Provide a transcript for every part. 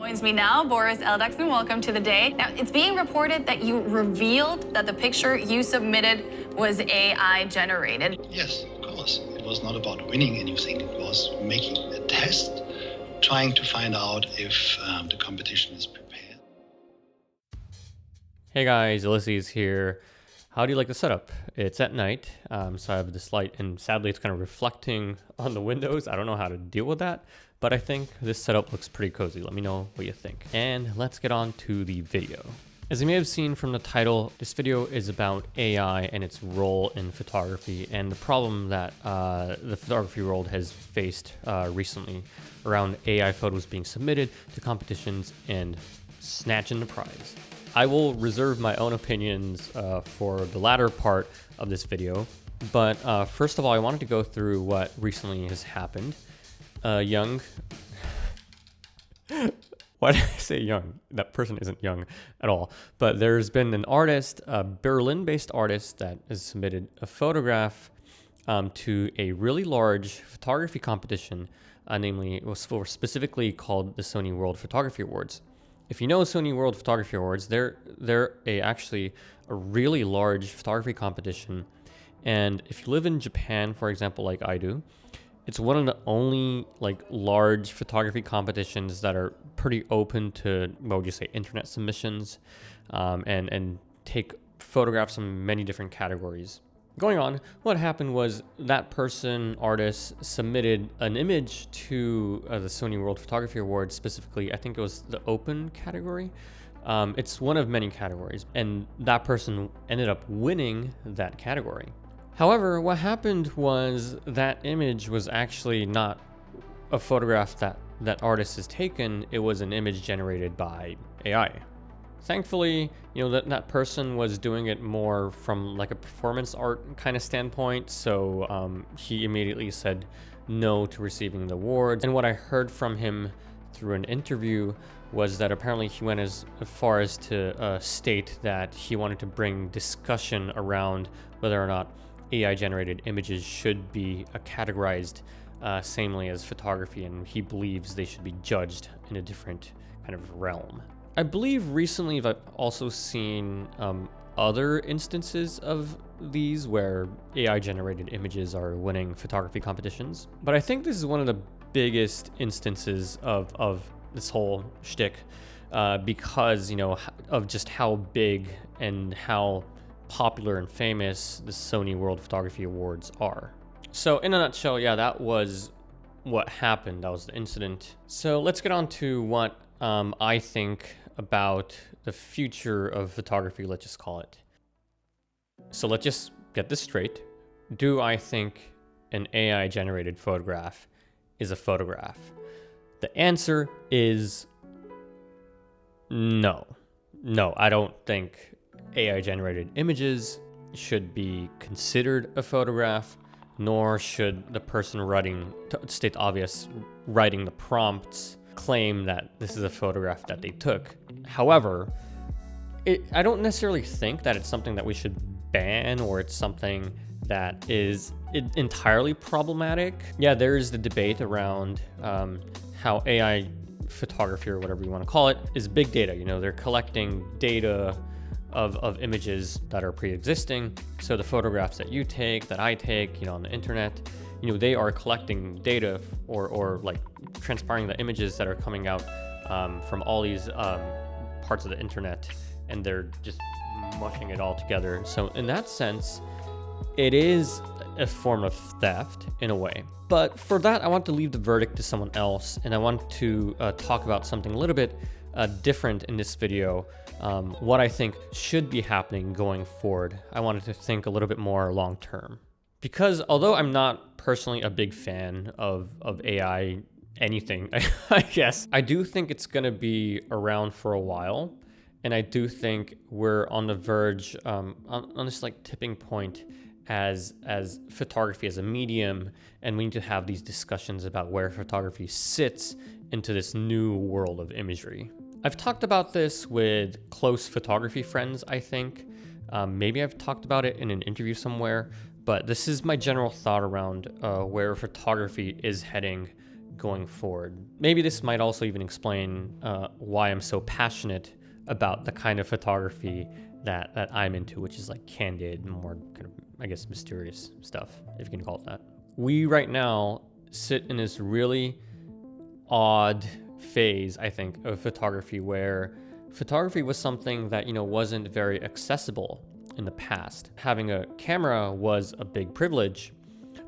Joins me now, Boris Eldexman. Welcome to the day. Now, it's being reported that you revealed that the picture you submitted was AI generated. Yes, of course. It was not about winning anything. It was making a test, trying to find out if the competition is prepared. Hey guys, Ulysses here. How do you like the setup? It's at night, so I have this light, and sadly it's kind of reflecting on the windows. I don't know how to deal with that, but I think this setup looks pretty cozy. Let me know what you think. And let's get on to the video. As you may have seen from the title, this video is about AI and its role in photography and the problem that the photography world has faced recently around AI photos being submitted to competitions and snatching the prize. I will reserve my own opinions for the latter part of this video, but first of all, I wanted to go through what recently has happened. Young. Why did I say young? That person isn't young at all. But there's been an artist, a Berlin-based artist, that has submitted a photograph to a really large photography competition, namely, it was specifically called the Sony World Photography Awards. If you know Sony World Photography Awards, they're actually a really large photography competition. And if you live in Japan, for example, like I do, it's one of the only large photography competitions that are pretty open to, what would you say, internet submissions, and take photographs in many different categories. Going on, what happened was that artist, submitted an image to the Sony World Photography Awards, specifically, I think it was the open category. It's one of many categories, and that person ended up winning that category. However, what happened was that image was actually not a photograph that artist has taken. It was an image generated by AI. Thankfully, that person was doing it more from a performance art kind of standpoint, so he immediately said no to receiving the award. And what I heard from him through an interview was that apparently he went as far as to state that he wanted to bring discussion around whether or not AI-generated images should be categorized samely as photography, and he believes they should be judged in a different kind of realm. I believe recently I've also seen other instances of these where AI-generated images are winning photography competitions, but I think this is one of the biggest instances of this whole shtick because, of just how big and how popular and famous the Sony World Photography Awards are. So in a nutshell, yeah, that was what happened. That was the incident. So let's get on to what I think about the future of photography, let's just call it. So let's just get this straight. Do I think an AI generated photograph is a photograph? The answer is no. No, I don't think AI generated images should be considered a photograph, nor should the person writing, to state the obvious, writing the prompts claim that this is a photograph that they took. However, I don't necessarily think that it's something that we should ban, or it's something that is entirely problematic. Yeah, there is the debate around how AI photography, or whatever you want to call it, is big data. They're collecting data of images that are pre-existing. So the photographs that you take, that I take, on the internet, they are collecting data or transpiring the images that are coming out from all these parts of the internet, and they're just mushing it all together. So in that sense, it is a form of theft in a way. But for that, I want to leave the verdict to someone else, and I want to talk about something a little bit different in this video, what I think should be happening going forward. I wanted to think a little bit more long term. Because although I'm not personally a big fan of AI anything, I guess, I do think it's going to be around for a while. And I do think we're on the verge, on this tipping point as photography as a medium, and we need to have these discussions about where photography sits into this new world of imagery. I've talked about this with close photography friends, I think. Maybe I've talked about it in an interview somewhere, but this is my general thought around where photography is heading going forward. Maybe this might also even explain why I'm so passionate about the kind of photography that I'm into, which is like candid, more kind of, I guess, mysterious stuff, if you can call it that. We right now sit in this really odd phase, I think, of photography where photography was something that, wasn't very accessible in the past. Having a camera was a big privilege,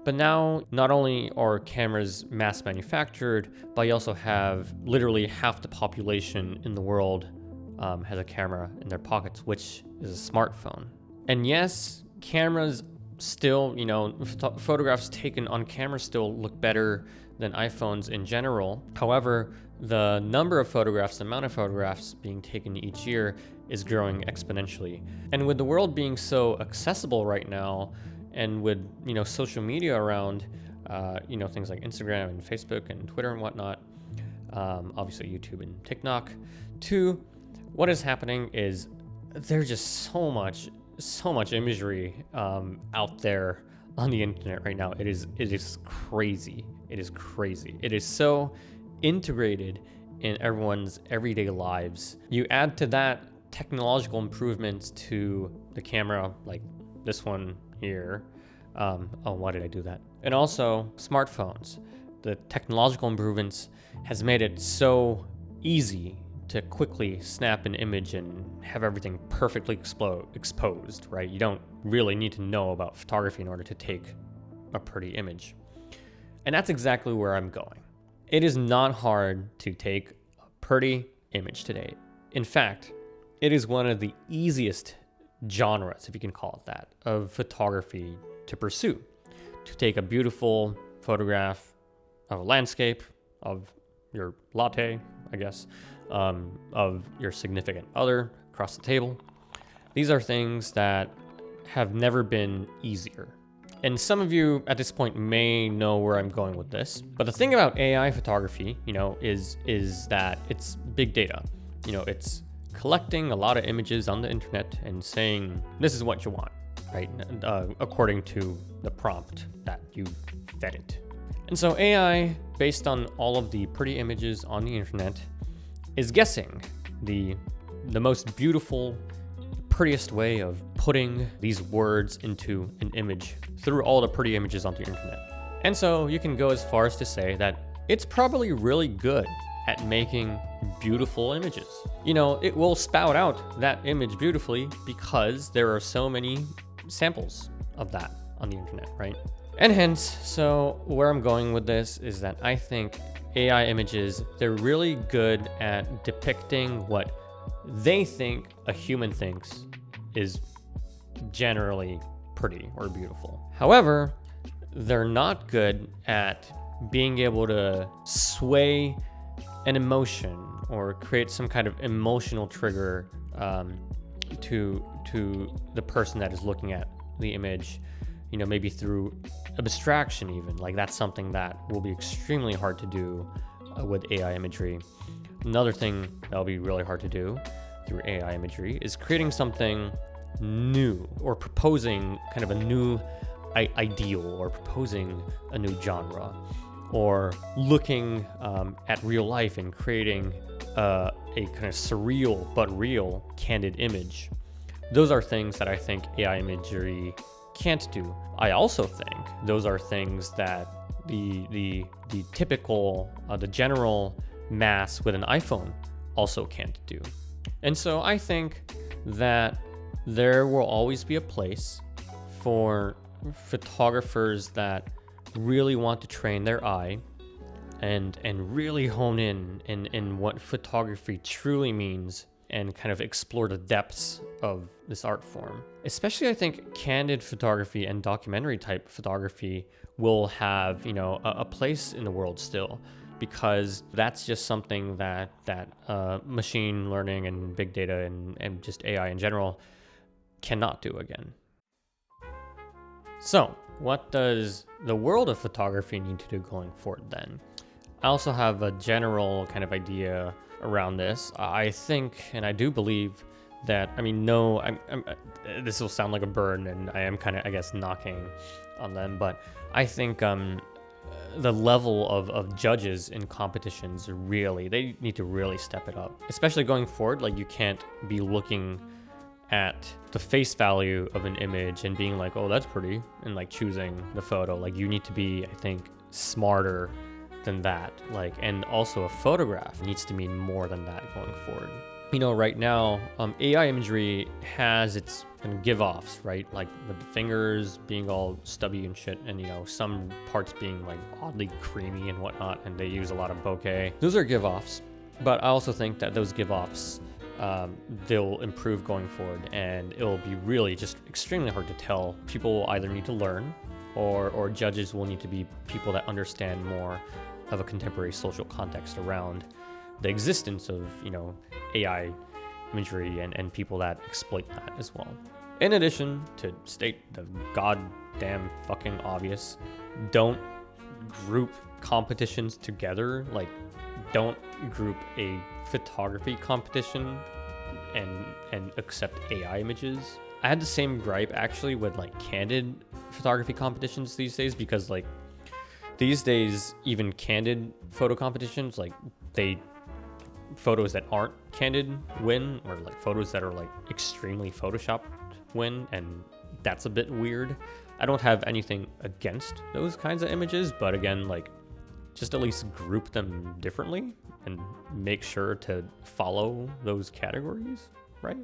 but now not only are cameras mass manufactured, but you also have literally half the population in the world has a camera in their pockets, which is a smartphone. And yes, cameras still, photographs taken on camera still look better than iPhones in general. However, the number of photographs, the amount of photographs being taken each year is growing exponentially. And with the world being so accessible right now, and with, social media around, things like Instagram and Facebook and Twitter and whatnot, obviously YouTube and TikTok, too, what is happening is there's just so much imagery out there on the internet right now. It is crazy. It is crazy. It is so integrated in everyone's everyday lives. You add to that technological improvements to the camera, like this one here. Why did I do that? And also smartphones. The technological improvements has made it so easy to quickly snap an image and have everything perfectly exposed, right? You don't really need to know about photography in order to take a pretty image. And that's exactly where I'm going. It is not hard to take a pretty image today. In fact, it is one of the easiest genres, if you can call it that, of photography to pursue. To take a beautiful photograph of a landscape, of your latte, I guess, of your significant other across the table. These are things that have never been easier. And some of you at this point may know where I'm going with this, but the thing about AI photography, is that it's big data. It's collecting a lot of images on the internet and saying, this is what you want, right? According to the prompt that you fed it. And so AI, based on all of the pretty images on the internet, is guessing the most beautiful, prettiest way of putting these words into an image through all the pretty images on the internet. And so you can go as far as to say that it's probably really good at making beautiful images. It will spout out that image beautifully because there are so many samples of that on the internet, right? And hence, so where I'm going with this is that I think AI images, they're really good at depicting what they think a human thinks is generally pretty or beautiful. However, they're not good at being able to sway an emotion or create some kind of emotional trigger to the person that is looking at the image, maybe through abstraction even. Like that's something that will be extremely hard to do with AI imagery. Another thing that'll be really hard to do through AI imagery is creating something new or proposing kind of a new ideal or proposing a new genre or looking at real life and creating a kind of surreal but real candid image. Those are things that I think AI imagery can't do. I also think those are things that the typical, the general mass with an iPhone also can't do. And so I think that there will always be a place for photographers that really want to train their eye and really hone in what photography truly means and kind of explore the depths of this art form. Especially, I think candid photography and documentary type photography will have, a place in the world still, because that's just something that machine learning and big data and just AI in general cannot do again. So, what does the world of photography need to do going forward then? I also have a general kind of idea around this. I think, and I do believe that, this will sound like a burn, and I am kind of, I guess, knocking on them, but I think the level of judges in competitions, really, they need to really step it up, especially going forward. Like, you can't be looking at the face value of an image and being like, oh, that's pretty, and like choosing the photo. Like, you need to be, I think, smarter than that. Like, and also a photograph needs to mean more than that going forward. You know, right now, AI imagery has its kind of give-offs, right? Like with the fingers being all stubby and shit, and, you know, some parts being like oddly creamy and whatnot, and they use a lot of bokeh. Those are give-offs, but I also think that those give-offs, they'll improve going forward, and it'll be really just extremely hard to tell. People will either need to learn, or judges will need to be people that understand more of a contemporary social context around the existence of, you know, AI imagery and people that exploit that as well. In addition, to state the goddamn fucking obvious, don't group competitions together. Like, don't group a photography competition and accept AI images. I had the same gripe actually with like candid photography competitions these days, because like these days, even candid photo competitions, like photos that aren't candid win, or like photos that are like extremely photoshopped win, and that's a bit weird. I don't have anything against those kinds of images, but again, like, just at least group them differently and make sure to follow those categories, right?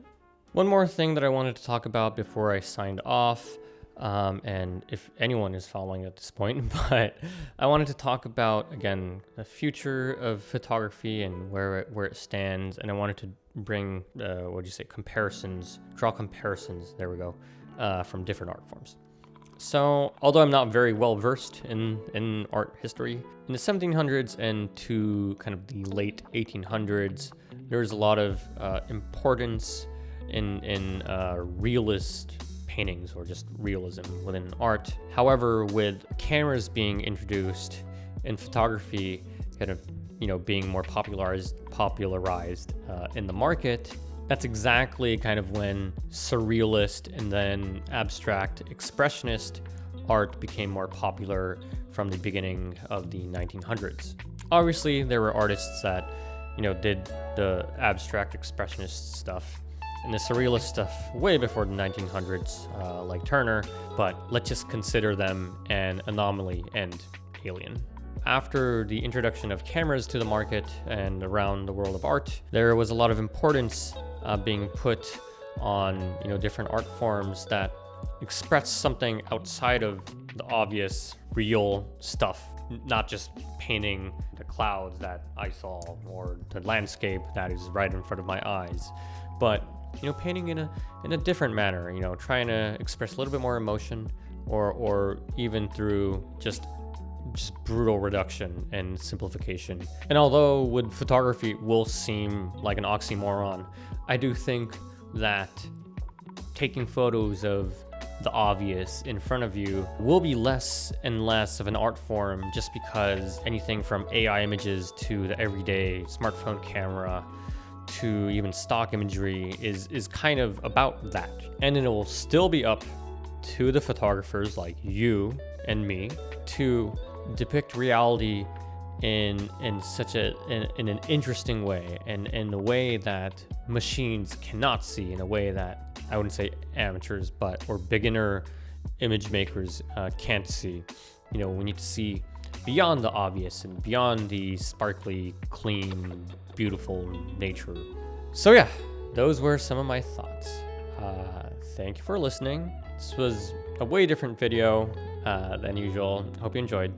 One more thing that I wanted to talk about before I signed off, and if anyone is following at this point, but I wanted to talk about, again, the future of photography and where it stands, and I wanted to bring, comparisons, draw comparisons, there we go, from different art forms. So, although I'm not very well versed in art history, in the 1700s and to kind of the late 1800s, there's a lot of importance in realist paintings, or just realism within art. However, with cameras being introduced in photography, kind of, you know, being more popularized in the market, that's exactly kind of when surrealist and then abstract expressionist art became more popular from the beginning of the 1900s. Obviously, there were artists that, you know, did the abstract expressionist stuff and the surrealist stuff way before the 1900s, like Turner, but let's just consider them an anomaly and alien. After the introduction of cameras to the market and around the world of art, there was a lot of importance being put on, you know, different art forms that express something outside of the obvious real stuff, not just painting the clouds that I saw or the landscape that is right in front of my eyes, but, you know, painting in a different manner, you know, trying to express a little bit more emotion, or even through just brutal reduction and simplification. And although with photography it will seem like an oxymoron, I do think that taking photos of the obvious in front of you will be less and less of an art form, just because anything from AI images to the everyday smartphone camera to even stock imagery is kind of about that. And it will still be up to the photographers like you and me to depict reality in an interesting way, and in a way that machines cannot see, in a way that I wouldn't say amateurs or beginner image makers can't see. You know, we need to see beyond the obvious and beyond the sparkly, clean, beautiful nature. So yeah, those were some of my thoughts. Thank you for listening. This was a way different video than usual. Hope you enjoyed.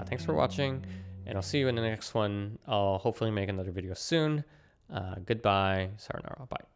Thanks for watching, and I'll see you in the next one. I'll hopefully make another video soon. Goodbye. Sayonara. Bye.